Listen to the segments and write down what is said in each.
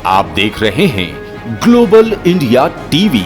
आप देख रहे हैं ग्लोबल इंडिया टीवी।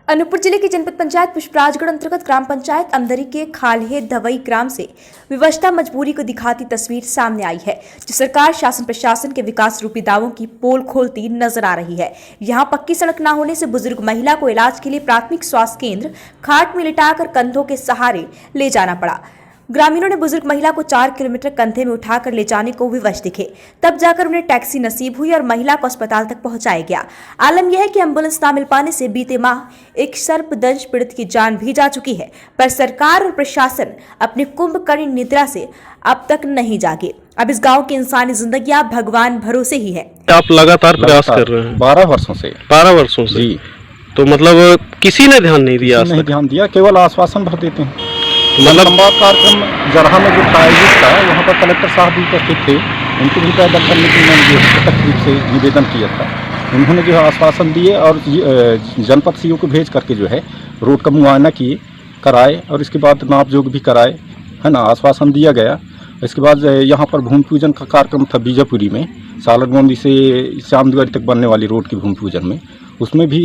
अनूपपुर जिले की जनपद पंचायत पुष्पराजगढ़ अंतर्गत ग्राम पंचायत अंदरी के खालहे धवई ग्राम से विवशता मजबूरी को दिखाती तस्वीर सामने आई है, जो सरकार शासन प्रशासन के विकास रूपी दावों की पोल खोलती नजर आ रही है। यहां पक्की सड़क न होने से बुजुर्ग महिला को इलाज के लिए प्राथमिक स्वास्थ्य केंद्र खाट में लिटाकर कंधों के सहारे ले जाना पड़ा। ग्रामीणों ने बुजुर्ग महिला को 4 किलोमीटर कंधे में उठाकर ले जाने को विवश दिखे, तब जाकर उन्हें टैक्सी नसीब हुई और महिला को अस्पताल तक पहुंचाया गया। आलम यह है कि एम्बुलेंस न मिल पाने से बीते माह एक सर्पदंश पीड़ित की जान भी जा चुकी है, पर सरकार और प्रशासन अपने कुंभकर्ण निद्रा से अब तक नहीं जागे। अब इस गाँव की इंसानी जिंदगी भगवान भरोसे ही है। आप लगातार प्रयास कर रहे हैं 12 वर्षों से। 12 वर्षों से जी। तो मतलब किसी ने ध्यान नहीं दिया? नहीं ध्यान दिया, केवल आश्वासन भर देते हैं। मतलब लंबा कार्यक्रम जरहा में जो था आयोजित था, वहाँ पर कलेक्टर साहब भी उपस्थित थे, उनको भी पैदल करने की मैंने सख्त रूप से निवेदन किया था। उन्होंने जो है आश्वासन दिए और जनपद सीओ को भेज करके जो है रोड का मुआयना किए, कराए और इसके बाद नाप जोग भी कराए, है ना, आश्वासन दिया गया। इसके बाद यहाँ पर भूमि पूजन का कार्यक्रम था बीजापुरी में, सालरगोंदी से श्यामदुआरी तक बनने वाली रोड की भूमि पूजन में। उसमें भी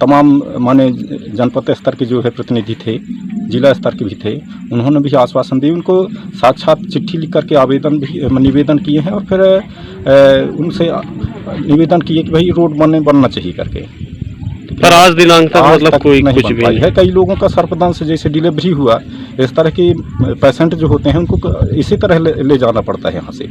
तमाम माने जनपद स्तर के जो है प्रतिनिधि थे, जिला स्तर के भी थे, उन्होंने भी आश्वासन दिए। उनको साक्षात चिट्ठी लिख करके आवेदन भी निवेदन किए हैं और फिर उनसे निवेदन किए कि भाई रोड बनना चाहिए करके। पर आज दिनांक तक मतलब कोई नहीं कुछ बन भी पाई नहीं है। कई लोगों का सर्पदंश जैसे डिलीवरी हुआ, इस तरह के पेशेंट जो होते हैं उनको इसी तरह ले जाना पड़ता है यहाँ से।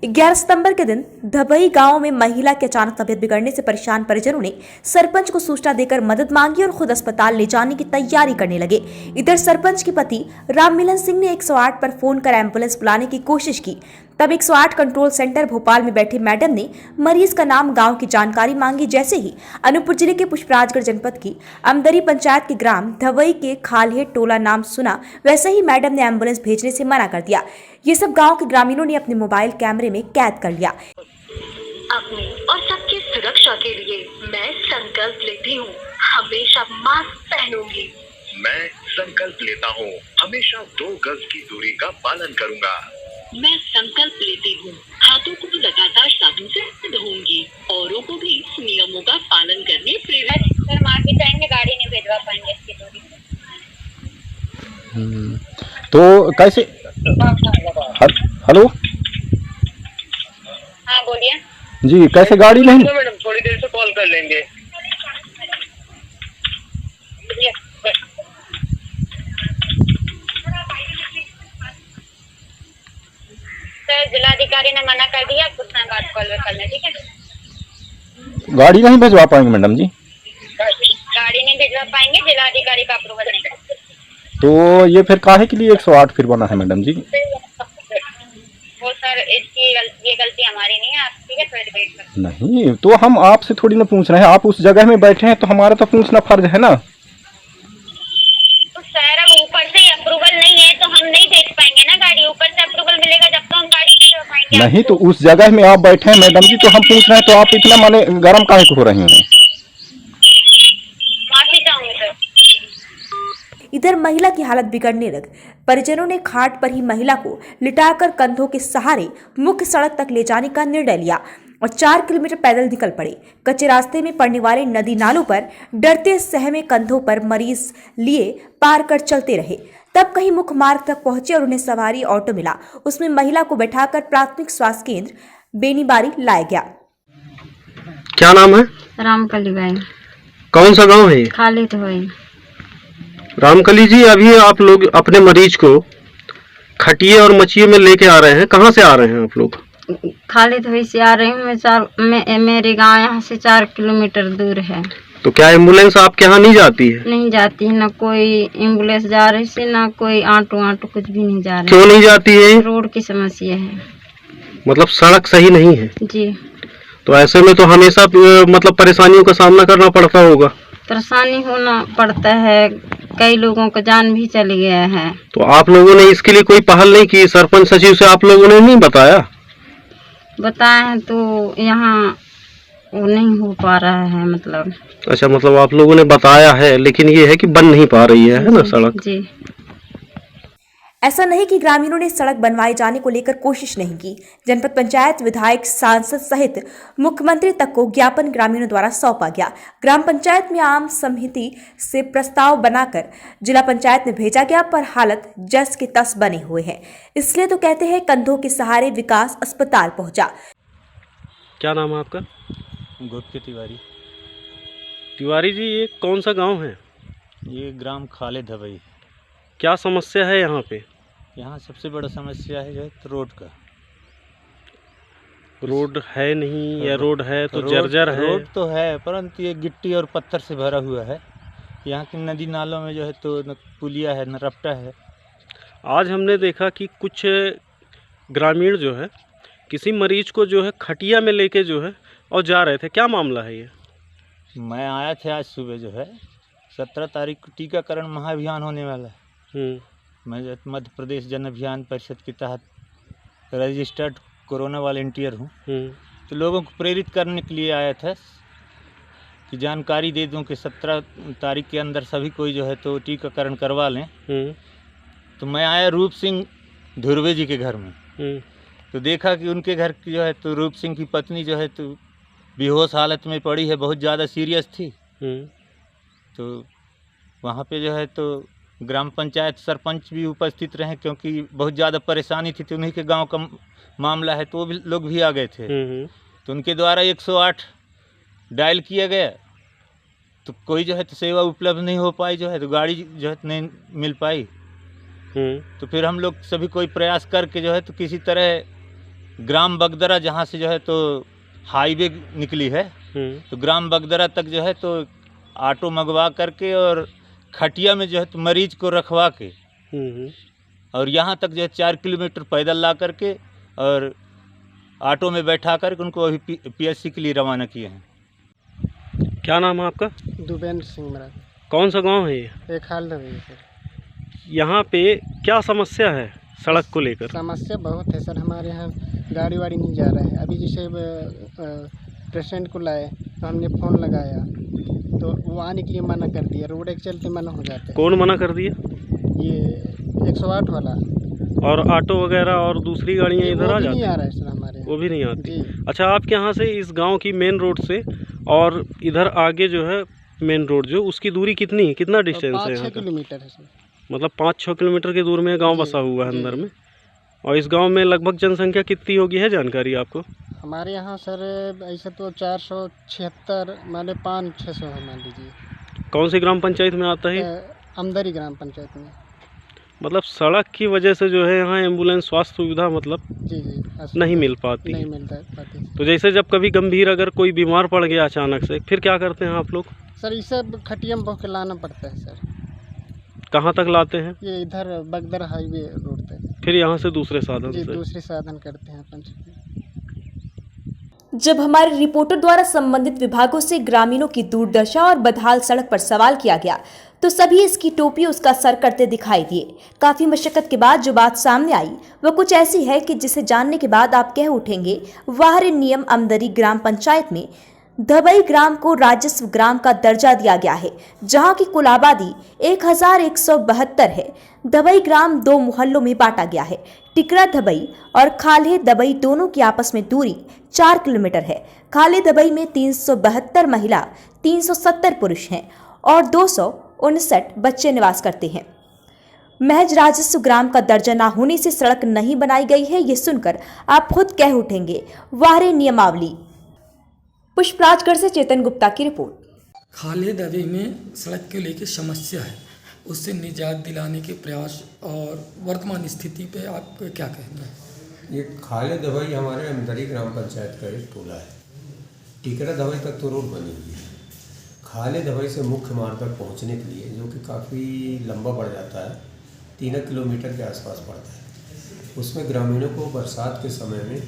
11 सितंबर के दिन धबई गांव में महिला के अचानक तबियत बिगड़ने से परेशान परिजनों ने सरपंच को सूचना देकर मदद मांगी और खुद अस्पताल ले जाने की तैयारी करने लगे। इधर सरपंच के पति राममिलन सिंह ने 108 पर फोन कर एम्बुलेंस बुलाने की कोशिश की, तब 108 कंट्रोल सेंटर भोपाल में बैठे मैडम ने मरीज का नाम, गांव की जानकारी मांगी। जैसे ही अनूपपुर जिले के पुष्पराजगढ़ जनपद की अंदरी पंचायत के ग्राम धवई के खालहे टोला नाम सुना, वैसे ही मैडम ने एम्बुलेंस भेजने से मना कर दिया। ये सब गांव के ग्रामीणों ने अपने मोबाइल कैमरे में कैद कर लिया। अपनी और सबकी सुरक्षा के लिए मैं संकल्प लेती हूँ, हमेशा मास्क पहनूंगी। मैं संकल्प लेता हूँ, हमेशा 2 गज की दूरी का पालन करूँगा। मैं संकल्प लेती हूँ, हाथों को लगातार साबुन से धोऊंगी, औरों को भी इस नियमों का पालन करने प्रेरित। सर मार्केट जाएंगे, गाड़ी नहीं भेजवा पाएंगे इसकी दूरी। तो कैसे? हेलो, हाँ बोलिए जी, कैसे गाड़ी नहीं? मैडम थोड़ी देर से कॉल कर लेंगे। सर जिलाधिकारी ने मना कर दिया, कुछ टाइम बाद कॉल कर लें, ठीक है? गाड़ी नहीं भिजवा पाएंगे मैडम जी? गाड़ी नहीं भिजवा पाएंगे, जिलाधिकारी का अप्रूवल नहीं। तो ये फिर काहे के लिए 108 फिर बना है मैडम जी? वो सर ये गलती हमारी नहीं है, आप ठीक है थोड़ी वेट करें। नहीं तो हम आपसे थोड़ी ना पूछ रहे हैं, आप उस जगह में बैठे हैं तो हमारा तो पूछना फर्ज है ना। तो सर अब ऊपर से अप्रूवल नहीं है तो हम नहीं भेज पाएंगे ना गाड़ी, ऊपर से अप्रूवल मिलेगा जब तो हम गाड़ी भेजवा पाएंगे। नहीं तो उस जगह में आप बैठे हैं मैडम जी, तो हम पूछ रहे हैं, तो आप इतना माने गर्म काहे को हो रही हैं? माफी चाहूंगी सर। इधर महिला की हालत बिगड़ने लग परिजनों ने खाट पर ही महिला को लिटाकर कंधों के सहारे मुख्य सड़क तक ले जाने का निर्णय लिया और 4 किलोमीटर पैदल निकल पड़े। कच्चे रास्ते में पड़ने वाले नदी नालों पर डरते सहमे कंधों पर मरीज लिए पार कर चलते रहे। तब कहीं मुख्य मार्ग तक पहुंचे और उन्हें सवारी ऑटो मिला, उसमें महिला को बैठाकर प्राथमिक स्वास्थ्य केंद्र बेनीबारी लाया गया। क्या नाम है? रामकली बाई। कौन सा गांव है? खाली तो है। रामकली जी, अभी आप लोग अपने मरीज को खटिए और मचिए में लेके आ रहे हैं, कहाँ से आ रहे हैं आप लोग? खाली तो से आ रही हूँ, मेरे गांव यहाँ से 4 किलोमीटर दूर है। तो क्या एम्बुलेंस आपके यहाँ नहीं जाती है? नहीं जाती है, ना कोई एम्बुलेंस जा रही है, ना कोई ऑटो कुछ भी नहीं जा रहा। क्यों नहीं जाती है? रोड की समस्या है। मतलब सड़क सही नहीं है जी। तो ऐसे में तो हमेशा मतलब परेशानियों का सामना करना पड़ता होगा। परेशानी होना पड़ता है, कई लोगों का जान भी चले गया है। तो आप लोगों ने इसके लिए कोई पहल नहीं की? सरपंच सचिव से आप लोगों ने नहीं बताया? बताए हैं तो यहाँ वो नहीं हो पा रहा है मतलब। अच्छा, मतलब आप लोगों ने बताया है, लेकिन ये है कि बन नहीं पा रही है ना सड़क? जी। ऐसा नहीं कि ग्रामीणों ने सड़क बनवाए जाने को लेकर कोशिश नहीं की। जनपद पंचायत, विधायक, सांसद सहित मुख्यमंत्री तक को ज्ञापन ग्रामीणों द्वारा सौंपा गया। ग्राम पंचायत में आम समिति से प्रस्ताव बनाकर जिला पंचायत में भेजा गया, पर हालत जस के तस बने हुए हैं। इसलिए तो कहते हैं कंधों के सहारे विकास अस्पताल पहुंचा। क्या नाम है आपका? गोपी तिवारी। तिवारी जी, ये कौन सा गांव है? ये ग्राम खाले धवई। क्या समस्या है यहाँ पे? यहाँ सबसे बड़ा समस्या है जो है तो रोड का। रोड है नहीं या रोड है तो जर्जर है? रोड तो है, परंतु ये गिट्टी और पत्थर से भरा हुआ है। यहाँ की नदी नालों में जो है तो न पुलिया है न रपटा है। आज हमने देखा कि कुछ ग्रामीण जो है किसी मरीज को जो है खटिया में लेके जो है और जा रहे थे। क्या मामला है ये? मैं आया था आज सुबह, जो है 17 तारीख को टीकाकरण महाअभियान होने वाला है। मैं जो मध्य प्रदेश जन अभियान परिषद के तहत रजिस्टर्ड कोरोना वॉलंटियर हूँ। तो लोगों को प्रेरित करने के लिए आया था कि जानकारी दे दूं कि 17 तारीख के अंदर सभी कोई जो है तो टीकाकरण करवा लें। तो मैं आया रूप सिंह धुर्वे जी के घर में। तो देखा कि उनके घर की जो है तो रूप सिंह की पत्नी जो है तो बेहोश हालत में पड़ी है, बहुत ज़्यादा सीरियस थी। तो वहाँ पे जो है तो ग्राम पंचायत सरपंच भी उपस्थित रहे, क्योंकि बहुत ज़्यादा परेशानी थी। तो उन्हीं के गांव का मामला है, तो वो भी लोग भी आ गए थे। तो उनके द्वारा 108 डायल किया गया। तो कोई जो है तो सेवा उपलब्ध नहीं हो पाई, जो है तो गाड़ी जो है नहीं मिल पाई। तो फिर हम लोग सभी कोई प्रयास करके जो है तो किसी तरह ग्राम बगदरा, जहाँ से जो है तो हाईवे निकली है, तो ग्राम बगदरा तक जो है तो ऑटो मंगवा करके और खटिया में जो है तो मरीज को रखवा के और यहाँ तक जो है 4 किलोमीटर पैदल ला करके और ऑटो में बैठा करके उनको अभी पीएचसी के लिए रवाना किए हैं। क्या नाम है आपका? दुबेन्द्र सिंह मरा। कौन सा गांव है ये? एक हाल है सर। यहाँ पे क्या समस्या है सड़क को लेकर? समस्या बहुत है सर। हमारे यहाँ गाड़ी वाड़ी नहीं जा रहा है। अभी जैसे पेशेंट को लाए तो हमने फ़ोन लगाया तो वो आने के लिए मना कर दिया। रोड एक चलते मना हो जाता है। कौन मना कर दिया? ये 108 वाला। और ऑटो वगैरह और दूसरी गाड़ियाँ इधर आ जाती? नहीं आ रहा है सर हमारे यहाँ। वो भी नहीं आती? अच्छा, आपके यहाँ से इस गांव की मेन रोड से और इधर आगे जो है मेन रोड जो, उसकी दूरी कितनी है? कितना डिस्टेंस है? 5-6 किलोमीटर है सर। मतलब 5-6 किलोमीटर की दूर में गांव बसा हुआ है अंदर में। और इस गांव में लगभग जनसंख्या कितनी होगी, है जानकारी आपको? हमारे यहाँ सर ऐसे तो 476 माने 500-600 है मान लीजिए। कौन सी ग्राम पंचायत में आता है? अमदरी ग्राम पंचायत में। मतलब सड़क की वजह से जो है यहाँ एम्बुलेंस स्वास्थ्य सुविधा मतलब जी नहीं मिल पाती। नहीं मिल पाती। तो जैसे जब कभी गंभीर अगर कोई बीमार पड़ गया अचानक से, फिर क्या करते हैं आप लोग? सर इसे खटिया में बह के लाना पड़ता है सर। कहाँ तक लाते हैं? ये इधर बगदर हाईवे रोड तक। फिर यहाँ से दूसरे साधन जी से? दूसरे साधन करते हैं अपन। जब हमारे रिपोर्टर द्वारा संबंधित विभागों से ग्रामीणों की दुर्दशा और बदहाल सड़क पर सवाल किया गया तो सभी इसकी टोपी उसका सर करते दिखाई दिए। काफी मशक्कत के बाद जो बात सामने आई वह कुछ ऐसी है कि जिसे जानने के बाद आप कह उठेंगे, वाह रे नियम। अमदरी ग्राम पंचायत में धवई ग्राम को राजस्व ग्राम का दर्जा दिया गया है, जहां की कुल आबादी 1172 है। धवई ग्राम 2 मोहल्लों में बांटा गया है। टिकरा धवई और खाले धवई दोनों की आपस में दूरी 4 किलोमीटर है। खाले धवई में 372 महिला, 370 पुरुष हैं और 259 बच्चे निवास करते हैं। महज राजस्व ग्राम का दर्जा न होने से सड़क नहीं बनाई गई है, ये सुनकर आप खुद कह उठेंगे, वाह रे नियमावली। पुष्पराजगढ़ से चेतन गुप्ता की रिपोर्ट। खाले दवे में सड़क के लेकर समस्या है, उससे निजात दिलाने के प्रयास और वर्तमान स्थिति पे आप क्या कहेंगे? ये खाले दवाई हमारे अमदरी ग्राम पंचायत का एक टोला है। टिकरा दवाई तक तो रोड बनी हुई है। खाले दवाई से मुख्य मार्ग तक पहुंचने के लिए, जो कि काफ़ी लंबा पड़ जाता है, 3 किलोमीटर के आसपास पड़ता है, उसमें ग्रामीणों को बरसात के समय में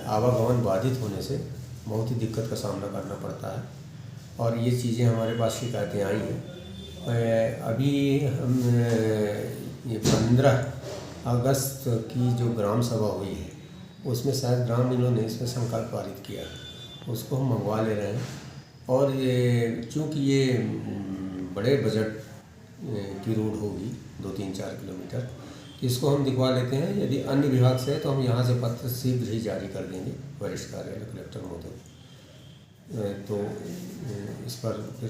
आवागमन बाधित होने से बहुत ही दिक्कत का सामना करना पड़ता है। और ये चीज़ें हमारे पास शिकायतें आई हैं। अभी हम ये 15 अगस्त की जो ग्राम सभा हुई है, उसमें शायद ग्रामीणों ने इसमें संकल्प पारित किया, उसको हम मंगवा ले रहे हैं। और ये चूँकि ये बड़े बजट की रोड होगी, 2-3-4 किलोमीटर, इसको हम दिखवा लेते हैं। यदि अन्य विभाग से है तो हम यहाँ से पत्र शीघ्र ही जारी कर देंगे वरिष्ठ कार्यालय कलेक्टर महोदय। तो इस पर फिर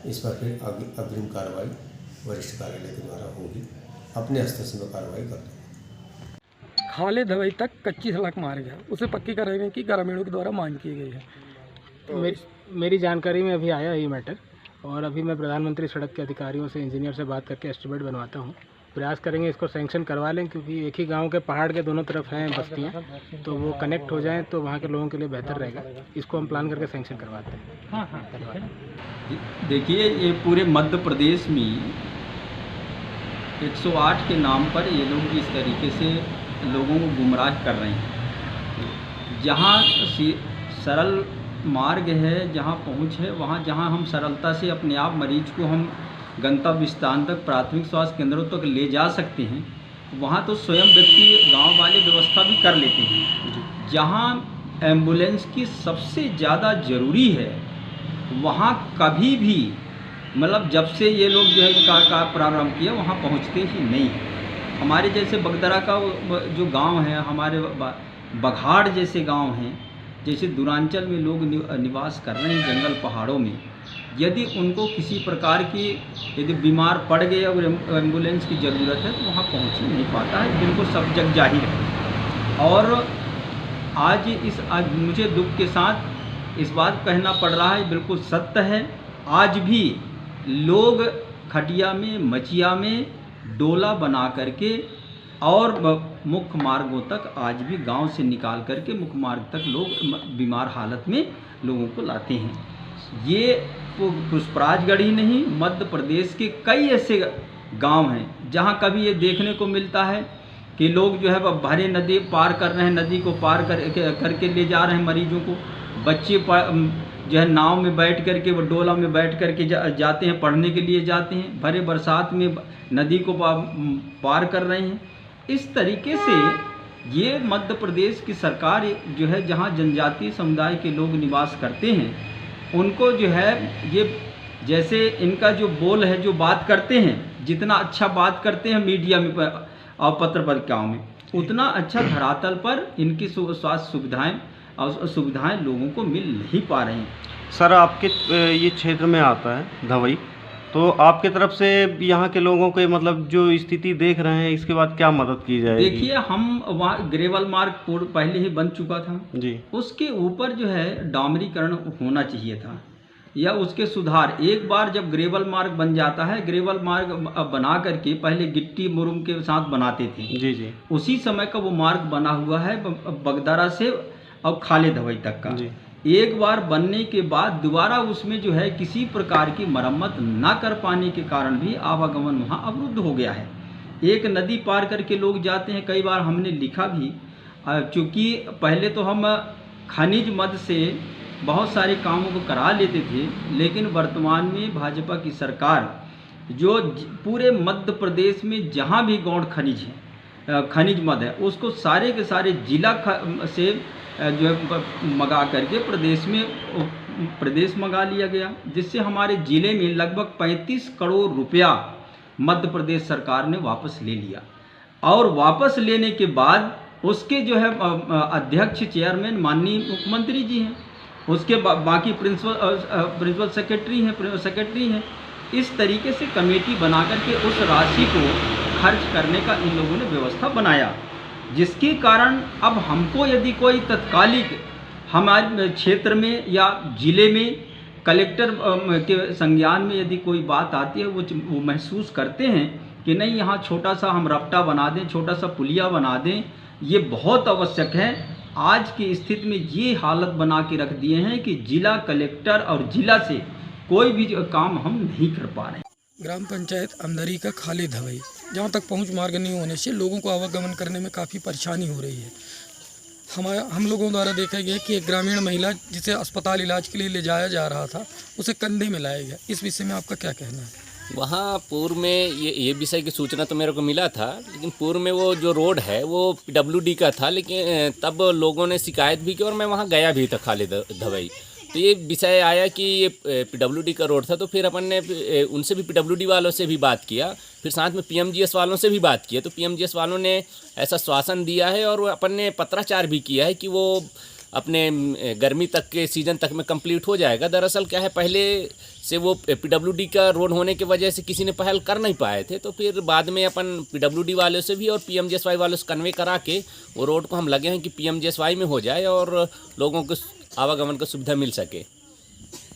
इस पर फिर अग्रिम कार्रवाई वरिष्ठ कार्यालय के द्वारा होगी। अपने स्तर से मैं कार्रवाई कर दूँगा। खाले धवई तक कच्ची सड़क मार्ग है, उसे पक्की कराने की ग्रामीणों के द्वारा मांग की गई है। तो मेरी जानकारी में अभी आया ये मैटर, और अभी मैं प्रधानमंत्री सड़क के अधिकारियों से, इंजीनियर से बात करके एस्टिमेट बनवाता हूँ। प्रयास करेंगे इसको सैंक्शन करवा लें, क्योंकि एक ही गांव के पहाड़ के दोनों तरफ हैं बस्तियाँ, तो वो कनेक्ट हो जाएं तो वहाँ के लोगों के लिए बेहतर रहेगा। इसको हम प्लान करके सैंक्शन करवाते हैं। हाँ। देखिए, ये पूरे मध्य प्रदेश में 108 के नाम पर ये लोग इस तरीके से लोगों को गुमराह कर रहे हैं। जहाँ सरल मार्ग है, जहाँ पहुँच है, वहाँ जहाँ हम सरलता से अपने आप मरीज को हम गंतव्य स्थान तक, प्राथमिक स्वास्थ्य केंद्रों तक ले जा सकते हैं, वहाँ तो स्वयं व्यक्ति, गांव वाले व्यवस्था भी कर लेते हैं। जहाँ एम्बुलेंस की सबसे ज़्यादा ज़रूरी है, वहाँ कभी भी मतलब जब से ये लोग जो है का प्रारंभ किया, वहाँ पहुँचते ही नहीं है। हमारे जैसे बगदरा का जो गांव है, हमारे बघाड़ जैसे गांव हैं, जैसे दूरांचल में लोग निवास कर रहे हैं जंगल पहाड़ों में, यदि उनको किसी प्रकार की यदि बीमार पड़ गए और एम्बुलेंस की ज़रूरत है तो वहाँ पहुँच ही नहीं पाता है, बिल्कुल सब जग जाहिर है। और आज मुझे दुख के साथ इस बात कहना पड़ रहा है, बिल्कुल सत्य है, आज भी लोग खटिया में, मचिया में डोला बना करके और मुख्य मार्गों तक आज भी गांव से निकाल करके मुख्य मार्ग तक लोग बीमार हालत में लोगों को लाते हैं। ये पुष्पराजगढ़ ही नहीं, मध्य प्रदेश के कई ऐसे गांव हैं जहां कभी ये देखने को मिलता है कि लोग जो है वह भरे नदी पार कर रहे हैं, नदी को पार करके ले जा रहे हैं मरीजों को। बच्चे जो है नाव में बैठ करके, वो डोला में बैठ करके जाते हैं, पढ़ने के लिए जाते हैं, भरे बरसात में नदी को पार कर रहे हैं। इस तरीके से ये मध्य प्रदेश की सरकार जो है, जहाँ जनजातीय समुदाय के लोग निवास करते हैं, उनको जो है ये जैसे इनका जो बोल है, जो बात करते हैं, जितना अच्छा बात करते हैं मीडिया में और पत्र पत्रिकाओं में, उतना अच्छा धरातल पर इनकी स्वास्थ्य सुविधाएं और सुविधाएं लोगों को मिल नहीं पा रही हैं। सर, आपके ये क्षेत्र में आता है धवई, तो आपके तरफ से यहाँ के लोगों के मतलब जो स्थिति देख रहे हैं, इसके बाद क्या मदद की जाएगी? देखिए, हम वहाँ ग्रेवल मार्ग पहले ही बन चुका था जी, उसके ऊपर जो है डामरीकरण होना चाहिए था या उसके सुधार। एक बार जब ग्रेवल मार्ग बन जाता है, ग्रेवल मार्ग बना करके पहले गिट्टी मुरुम के साथ बनाते थे जी, उसी समय का वो मार्ग बना हुआ है बगदारा से और खाले धवई तक का जी। एक बार बनने के बाद दोबारा उसमें जो है किसी प्रकार की मरम्मत ना कर पाने के कारण भी आवागमन वहाँ अवरुद्ध हो गया है। एक नदी पार करके लोग जाते हैं। कई बार हमने लिखा भी, चूँकि पहले तो हम खनिज मद से बहुत सारे कामों को करा लेते थे, लेकिन वर्तमान में भाजपा की सरकार जो पूरे मध्य प्रदेश में जहाँ भी गौड़ खनिज मद है, उसको सारे के सारे जिला से जो है मंगा करके प्रदेश मंगा लिया गया, जिससे हमारे ज़िले में लगभग 35 करोड़ रुपया मध्य प्रदेश सरकार ने वापस ले लिया। और वापस लेने के बाद उसके जो है अध्यक्ष, चेयरमैन माननीय मुख्यमंत्री जी हैं, उसके बाकी प्रिंसिपल सेक्रेटरी हैं। इस तरीके से कमेटी बना करके उस राशि को खर्च करने का इन लोगों ने व्यवस्था बनाया, जिसके कारण अब हमको यदि कोई तत्कालिक हमारे क्षेत्र में या ज़िले में कलेक्टर के संज्ञान में यदि कोई बात आती है, वो महसूस करते हैं कि नहीं, यहाँ छोटा सा हम रफ्ता बना दें, छोटा सा पुलिया बना दें, ये बहुत आवश्यक है। आज की स्थिति में ये हालत बना के रख दिए हैं कि जिला कलेक्टर और जिला से कोई भी काम हम नहीं कर पा रहे हैं। ग्राम पंचायत अंदरी का खाले धवई, जहाँ तक पहुँच मार्ग नहीं होने से लोगों को आवागमन करने में काफ़ी परेशानी हो रही है। हम लोगों द्वारा देखा गया कि एक ग्रामीण महिला जिसे अस्पताल इलाज के लिए ले जाया जा रहा था, उसे कंधे में लाया गया। इस विषय में आपका क्या कहना है? वहाँ पूर्व में ये विषय की सूचना तो मेरे को मिला था, लेकिन पूर्व में वो जो रोड है वो PWD का था, लेकिन तब लोगों ने शिकायत भी की और मैं वहाँ गया भी था खाले धवई। तो ये विषय आया कि ये PWD का रोड था, तो फिर अपन ने उनसे भी PWD वालों से भी बात किया, फिर साथ में PMGS वालों से भी बात किया। तो PMGS वालों ने ऐसा श्वासन दिया है और अपन ने पत्राचार भी किया है कि वो अपने गर्मी तक के सीज़न तक में कंप्लीट हो जाएगा। दरअसल क्या है, पहले से वो PWD का रोड होने की वजह से किसी ने पहल कर नहीं पाए थे, तो फिर बाद में अपन PWD वालों से भी और PMGSY वालों से कन्वे करा के वो रोड को हम लगे हैं कि PMGSY में हो जाए और लोगों को आवागमन की सुविधा मिल सके।